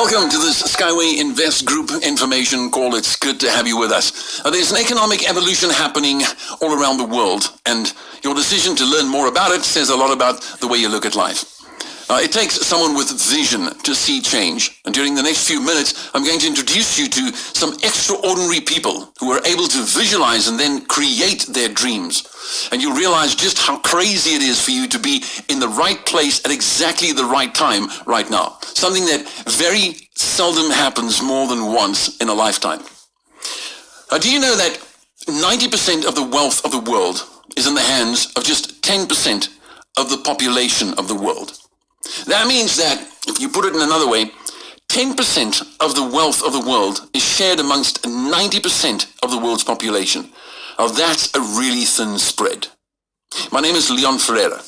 Welcome to this Skyway Invest Group information call. It's good to have you with us. There's an economic evolution happening all around the world, and your decision to learn more about it says a lot about the way you look at life. It takes someone with vision to see change, and during the next few minutes, I'm going to introduce you to some extraordinary people who are able to visualize and then create their dreams. And you'll realize just how crazy it is for you to be in the right place at exactly the right time right now. Something that very seldom happens more than once in a lifetime. Do you know that 90% of the wealth of the world is in the hands of just 10% of the population of the world? That means that, if you put it in another way, 10% of the wealth of the world is shared amongst 90% of the world's population. Now that's a really thin spread. My name is Leon Ferreira.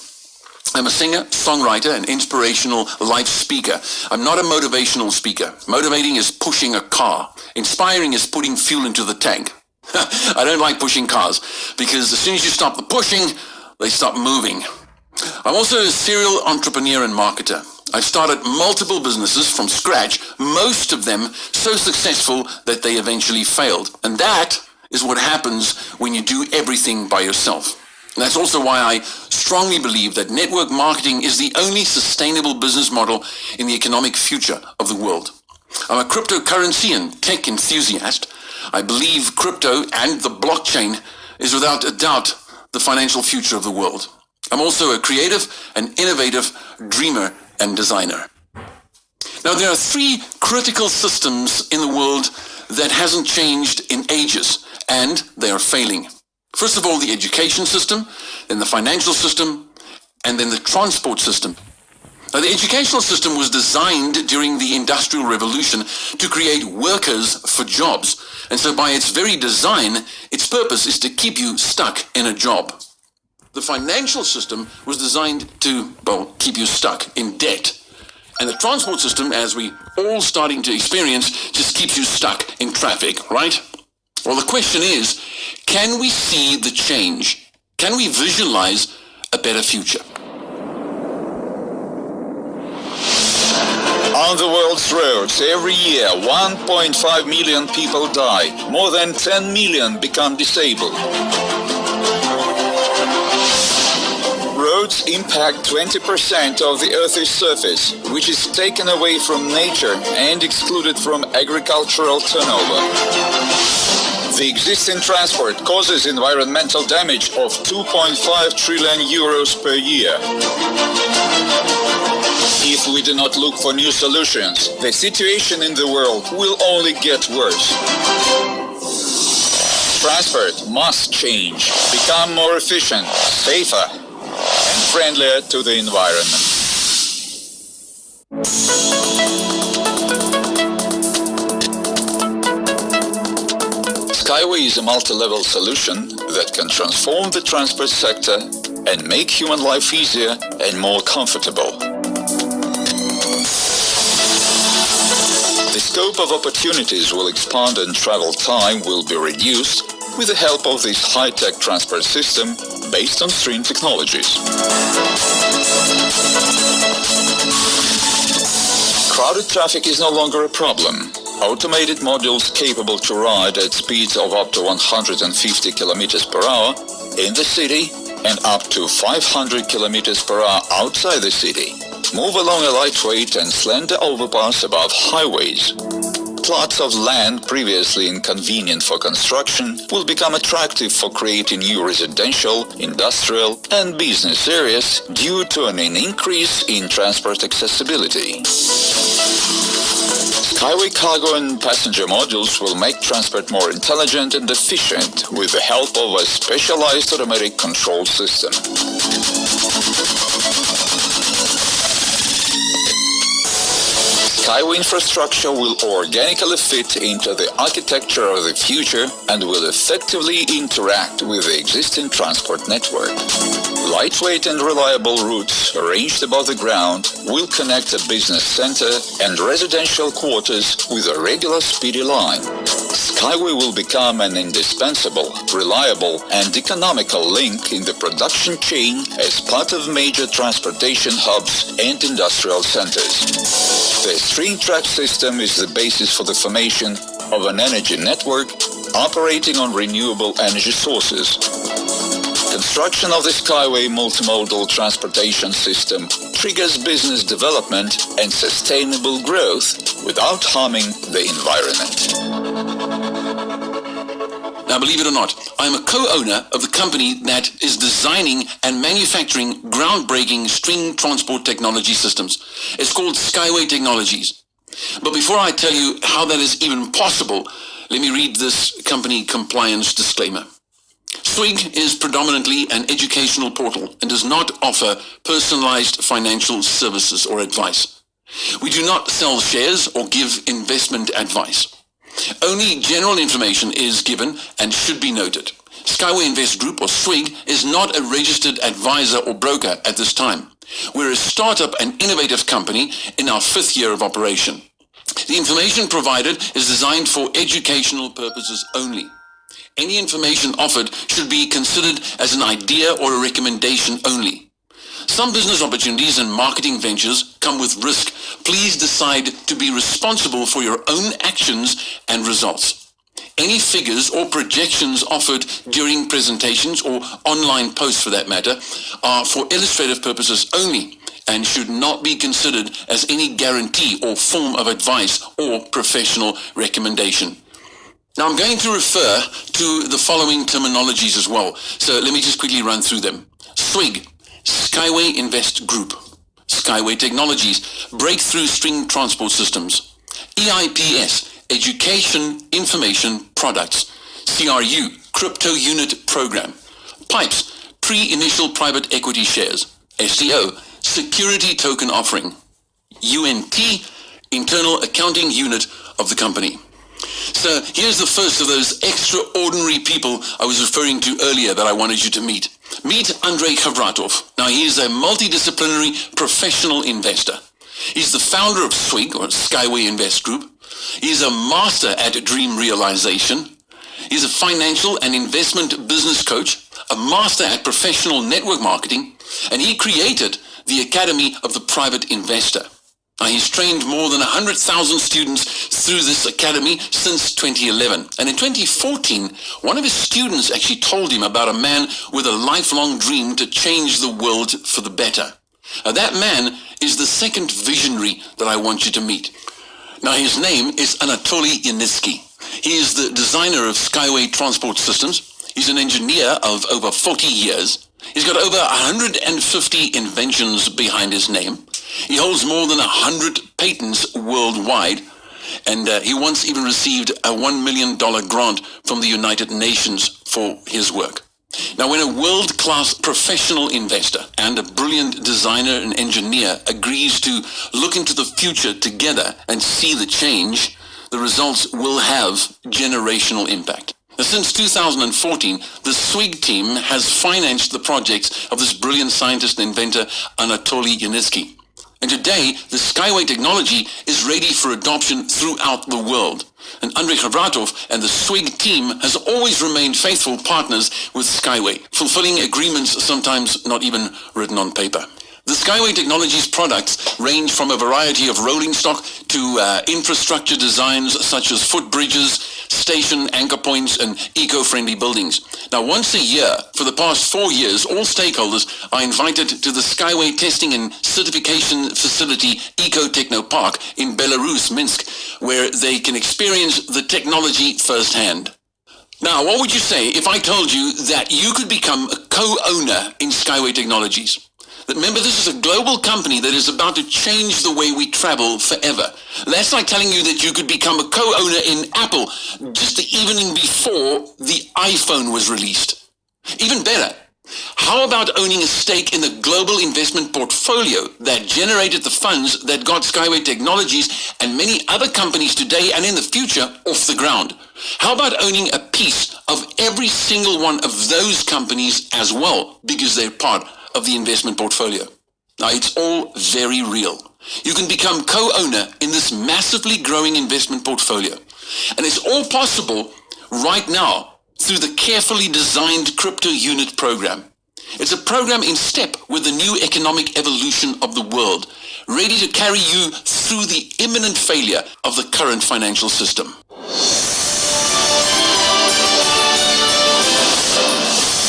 I'm a singer, songwriter, and inspirational life speaker. I'm not a motivational speaker. Motivating is pushing a car. Inspiring is putting fuel into the tank. I don't like pushing cars, because as soon as you stop the pushing, they stop moving. I'm also a serial entrepreneur and marketer. I've started multiple businesses from scratch, most of them so successful that they eventually failed. And that is what happens when you do everything by yourself. And that's also why I strongly believe that network marketing is the only sustainable business model in the economic future of the world. I'm a cryptocurrency and tech enthusiast. I believe crypto and the blockchain is without a doubt the financial future of the world. I'm also a creative and innovative dreamer and designer. Now, there are three critical systems in the world that hasn't changed in ages, and they are failing. First of all, the education system, then the financial system, and then the transport system. Now, the educational system was designed during the Industrial Revolution to create workers for jobs. And so by its very design, its purpose is to keep you stuck in a job. The financial system was designed to, keep you stuck in debt. And the transport system, as we all starting to experience, just keeps you stuck in traffic, right? Well, the question is, can we see the change? Can we visualize a better future? On the world's roads, every year, 1.5 million people die. More than 10 million become disabled. Roads impact 20% of the Earth's surface, which is taken away from nature and excluded from agricultural turnover. The existing transport causes environmental damage of 2.5 trillion euros per year. If we do not look for new solutions, the situation in the world will only get worse. Transport must change, become more efficient, safer, and friendlier to the environment. Skyway is a multi-level solution that can transform the transport sector and make human life easier and more comfortable. The scope of opportunities will expand and travel time will be reduced with the help of this high-tech transport system based on stream technologies. Crowded traffic is no longer a problem. Automated modules capable to ride at speeds of up to 150 km per hour in the city and up to 500 km per hour outside the city move along a lightweight and slender overpass above highways. Plots of land previously inconvenient for construction will become attractive for creating new residential, industrial and business areas due to an increase in transport accessibility. Skyway cargo and passenger modules will make transport more intelligent and efficient with the help of a specialized automatic control system. Skyway infrastructure will organically fit into the architecture of the future and will effectively interact with the existing transport network. Lightweight and reliable routes arranged above the ground will connect a business center and residential quarters with a regular speedy line. Skyway will become an indispensable, reliable and economical link in the production chain as part of major transportation hubs and industrial centers. The string track system is the basis for the formation of an energy network operating on renewable energy sources. Construction of the Skyway multimodal transportation system triggers business development and sustainable growth without harming the environment. Now, believe it or not, I'm a co-owner of the company that is designing and manufacturing groundbreaking string transport technology systems. It's called Skyway Technologies. But before I tell you how that is even possible, let me read this company compliance disclaimer. SWIG is predominantly an educational portal and does not offer personalized financial services or advice. We do not sell shares or give investment advice. Only general information is given and should be noted. Skyway Invest Group, or SWIG, is not a registered advisor or broker at this time. We're a startup and innovative company in our 5th year of operation. The information provided is designed for educational purposes only. Any information offered should be considered as an idea or a recommendation only. Some business opportunities and marketing ventures come with risk. Please decide to be responsible for your own actions and results. Any figures or projections offered during presentations or online posts for that matter are for illustrative purposes only and should not be considered as any guarantee or form of advice or professional recommendation. Now, I'm going to refer to the following terminologies as well, so let me just quickly run through them. SWIG, Skyway Invest Group. Skyway Technologies, Breakthrough String Transport Systems. EIPS, Education Information Products. CRU, Crypto Unit Program. PIPES, Pre-Initial Private Equity Shares. STO, Security Token Offering. UNT, Internal Accounting Unit of the company. So here's the first of those extraordinary people I was referring to earlier that I wanted you to meet. Meet Andrei Khavratov. Now, he is a multidisciplinary professional investor. He's the founder of SWIG, or Skyway Invest Group. He's a master at dream realization. He's a financial and investment business coach, a master at professional network marketing, and he created the Academy of the Private Investor. Now, he's trained more than 100,000 students through this academy since 2011. And in 2014, one of his students actually told him about a man with a lifelong dream to change the world for the better. Now, that man is the second visionary that I want you to meet. Now, his name is Anatoly Yanitsky. He is the designer of Skyway Transport Systems. He's an engineer of over 40 years. He's got over 150 inventions behind his name. He holds more than 100 patents worldwide, and he once even received a $1 million grant from the United Nations for his work. Now, when a world-class professional investor and a brilliant designer and engineer agrees to look into the future together and see the change, the results will have generational impact. Now, since 2014, the SWIG team has financed the projects of this brilliant scientist and inventor, Anatoly Yanitsky. And today, the Skyway technology is ready for adoption throughout the world. And Andrei Khavratov and the SWIG team has always remained faithful partners with Skyway, fulfilling agreements sometimes not even written on paper. The Skyway Technologies products range from a variety of rolling stock to infrastructure designs such as footbridges, station anchor points, and eco-friendly buildings. Now, once a year, for the past 4 years, all stakeholders are invited to the Skyway Testing and Certification Facility Eco-Techno Park in Belarus, Minsk, where they can experience the technology firsthand. Now, what would you say if I told you that you could become a co-owner in Skyway Technologies? Remember, this is a global company that is about to change the way we travel forever. That's like telling you that you could become a co-owner in Apple just the evening before the iPhone was released. Even better, how about owning a stake in the global investment portfolio that generated the funds that got Skyway Technologies and many other companies today and in the future off the ground? How about owning a piece of every single one of those companies as well, because they're part of the investment portfolio. Now, it's all very real. You can become co-owner in this massively growing investment portfolio. And it's all possible right now through the carefully designed crypto unit program. It's a program in step with the new economic evolution of the world, ready to carry you through the imminent failure of the current financial system.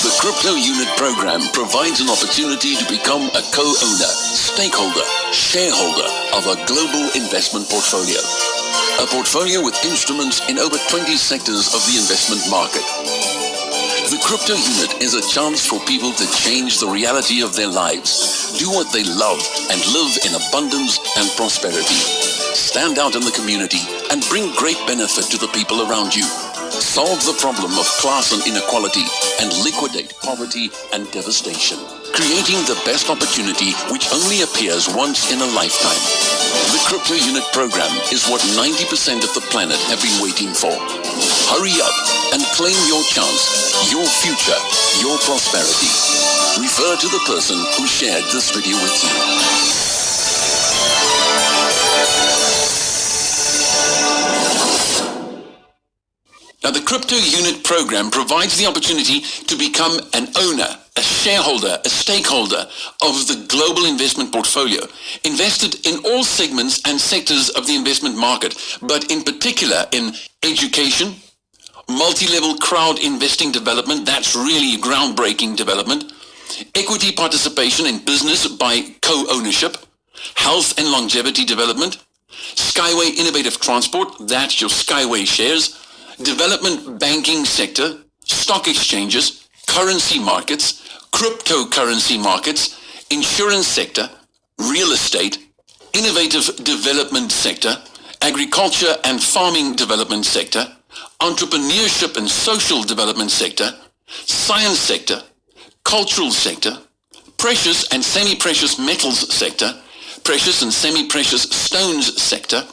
The Crypto Unit Program provides an opportunity to become a co-owner, stakeholder, shareholder of a global investment portfolio. A portfolio with instruments in over 20 sectors of the investment market. The Crypto Unit is a chance for people to change the reality of their lives, do what they love, and live in abundance and prosperity. Stand out in the community and bring great benefit to the people around you. Solve the problem of class and inequality and liquidate poverty and devastation. Creating the best opportunity which only appears once in a lifetime. The Crypto Unit program is what 90% of the planet have been waiting for. Hurry up and claim your chance, your future, your prosperity. Refer to the person who shared this video with you. Now, the Crypto Unit program provides the opportunity to become an owner, a shareholder, a stakeholder of the global investment portfolio, invested in all segments and sectors of the investment market, but in particular in education, multi-level crowd investing development, that's really groundbreaking development, equity participation in business by co-ownership, health and longevity development, Skyway Innovative Transport, that's your Skyway shares, development banking sector, stock exchanges, currency markets, cryptocurrency markets, insurance sector, real estate, innovative development sector, agriculture and farming development sector, entrepreneurship and social development sector, science sector, cultural sector, precious and semi-precious metals sector, precious and semi-precious stones sector,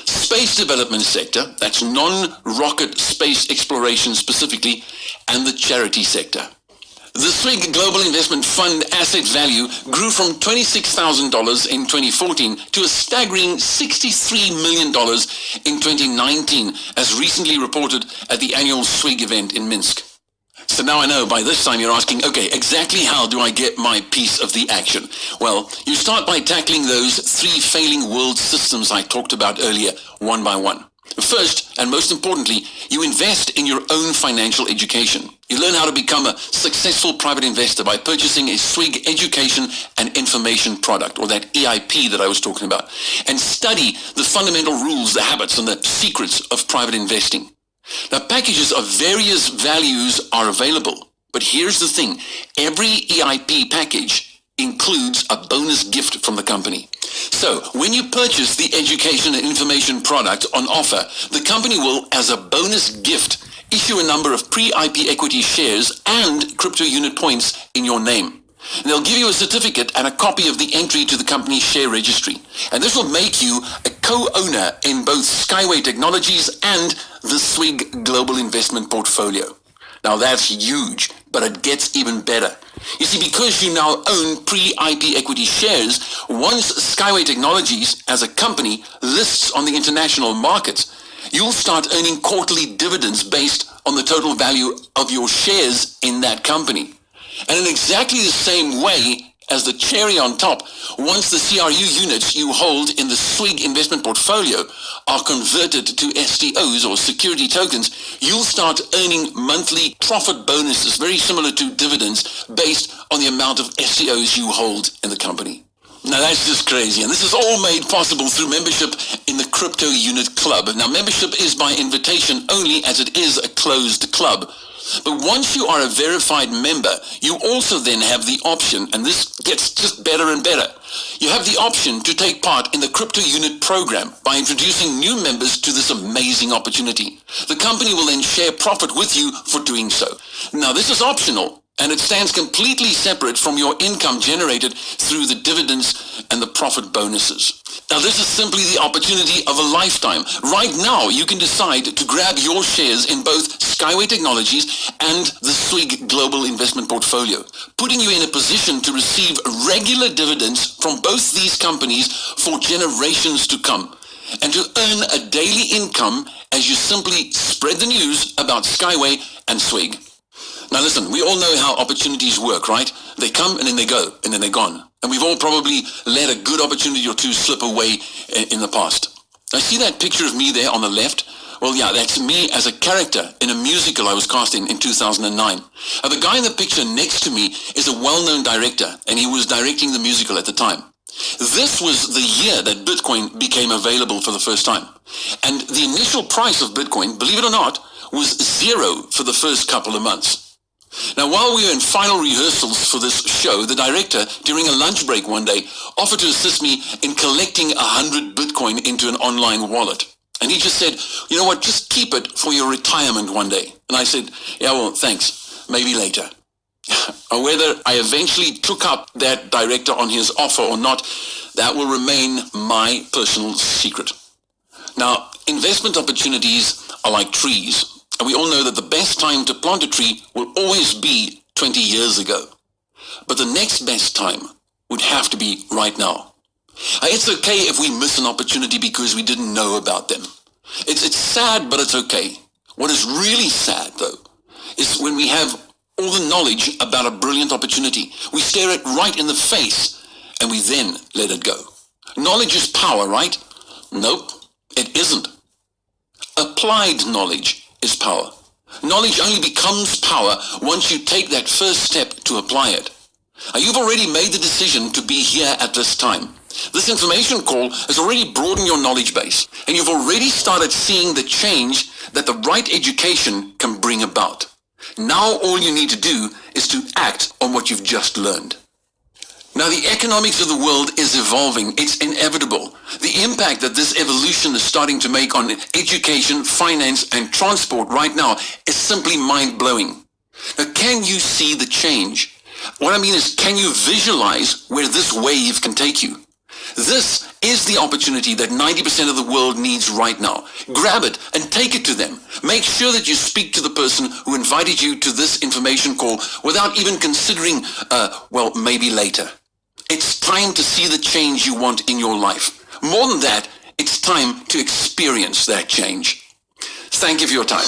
space development sector, that's non-rocket space exploration specifically, and the charity sector. The SWIG Global Investment Fund asset value grew from $26,000 in 2014 to a staggering $63 million in 2019, as recently reported at the annual SWIG event in Minsk. So now I know by this time you're asking, okay, exactly how do I get my piece of the action? Well, you start by tackling those three failing world systems I talked about earlier, one by one. First, and most importantly, you invest in your own financial education. You learn how to become a successful private investor by purchasing a SWIG education and information product, or that EIP that I was talking about, and study the fundamental rules, the habits, and the secrets of private investing. Now, packages of various values are available, but here's the thing. Every EIP package includes a bonus gift from the company. So, when you purchase the education and information product on offer, the company will, as a bonus gift, issue a number of pre-IP equity shares and crypto unit points in your name. They'll give you a certificate and a copy of the entry to the company's share registry. And this will make you a co-owner in both Skyway Technologies and the SWIG Global Investment Portfolio. Now that's huge, but it gets even better. You see, because you now own pre-IP equity shares, once Skyway Technologies as a company lists on the international markets, you'll start earning quarterly dividends based on the total value of your shares in that company. And in exactly the same way as the cherry on top, once the CRU units you hold in the SWIG investment portfolio are converted to STOs or security tokens, you'll start earning monthly profit bonuses very similar to dividends based on the amount of STOs you hold in the company. Now that's just crazy, and this is all made possible through membership in the Crypto Unit Club. Now membership is by invitation only, as it is a closed club. But once you are a verified member, you also then have the option, and this gets just better and better, you have the option to take part in the Crypto Unit program by introducing new members to this amazing opportunity. The company will then share profit with you for doing so. Now this is optional, and it stands completely separate from your income generated through the dividends and the profit bonuses. Now this is simply the opportunity of a lifetime. Right now, you can decide to grab your shares in both Skyway Technologies and the SWIG Global Investment Portfolio, putting you in a position to receive regular dividends from both these companies for generations to come, and to earn a daily income as you simply spread the news about Skyway and SWIG. Now listen, we all know how opportunities work, right? They come and then they go, and then they're gone. And we've all probably let a good opportunity or two slip away in the past. I see that picture of me there on the left. Well, yeah, that's me as a character in a musical I was cast in 2009. Now, the guy in the picture next to me is a well-known director, and he was directing the musical at the time. This was the year that Bitcoin became available for the first time. And the initial price of Bitcoin, believe it or not, was zero for the first couple of months. Now, while we were in final rehearsals for this show, the director, during a lunch break one day, offered to assist me in collecting 100 Bitcoin into an online wallet. And he just said, you know what, just keep it for your retirement one day. And I said, yeah, well, thanks, maybe later. Whether I eventually took up that director on his offer or not, that will remain my personal secret. Now, investment opportunities are like trees. And we all know that the best time to plant a tree will always be 20 years ago. But the next best time would have to be right now. It's okay if we miss an opportunity because we didn't know about them. It's sad, but it's okay. What is really sad, though, is when we have all the knowledge about a brilliant opportunity. We stare it right in the face, and we then let it go. Knowledge is power, right? Nope, it isn't. Applied knowledge is power. Knowledge only becomes power once you take that first step to apply it. Now, you've already made the decision to be here at this time. This information call has already broadened your knowledge base, and you've already started seeing the change that the right education can bring about. Now all you need to do is to act on what you've just learned. Now, the economics of the world is evolving. It's inevitable. The impact that this evolution is starting to make on education, finance, and transport right now is simply mind-blowing. Now, can you see the change? What I mean is, can you visualize where this wave can take you? This is the opportunity that 90% of the world needs right now. Grab it and take it to them. Make sure that you speak to the person who invited you to this information call without even considering, well, maybe later. It's time to see the change you want in your life. More than that, it's time to experience that change. Thank you for your time.